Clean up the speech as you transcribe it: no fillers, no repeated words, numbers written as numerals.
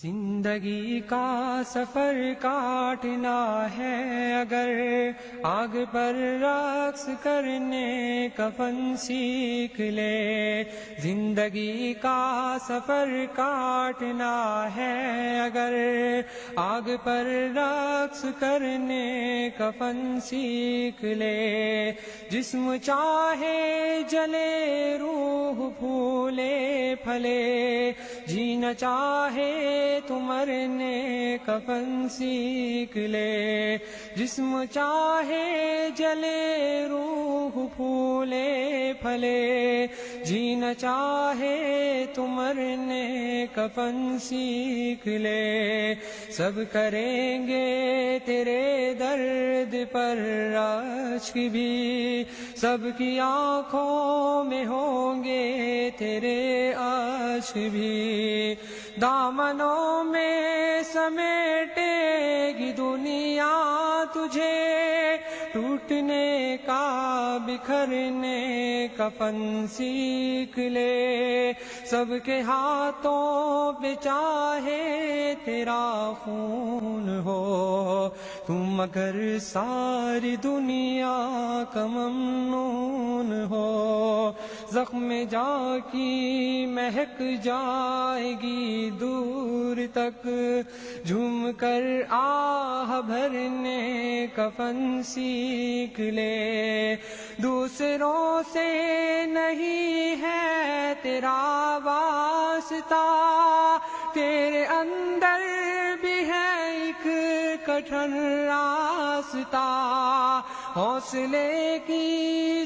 زندگی کا سفر کاٹنا ہے اگر آگ پر رقص کرنے کا فن سیکھ لے. زندگی کا سفر کاٹنا ہے اگر آگ پر رقص کرنے کا فن سیکھ لے. جسم چاہے جلے روح پھولے پھلے, جینا چاہے تو مرنے کا فن سیکھ لے. جسم چاہے جلے روح پھولے پھلے, جینا چاہے تو مرنے کا فن سیکھ لے. سب کریں گے تیرے درد پر رشک بھی, سب کی آنکھوں میں ہوں گے تیرے اشک بھی. دامنوں میں سمیٹے گی دنیا تجھے, ٹوٹنے کا بکھرنے کا فن سیکھ لے. سب کے ہاتھوں پہ چاہے تیرا خون ہو, تم مگر ساری دنیا کا ممنون ہو. زخم جا کی مہک جائے گی دور تک, جھوم کر آہ بھرنے کا فن سیکھ لے. دوسروں سے نہیں ہے تیرا واسطہ, تیرے اندر بھی ہے ایک کٹھن راستہ. حوصلے کی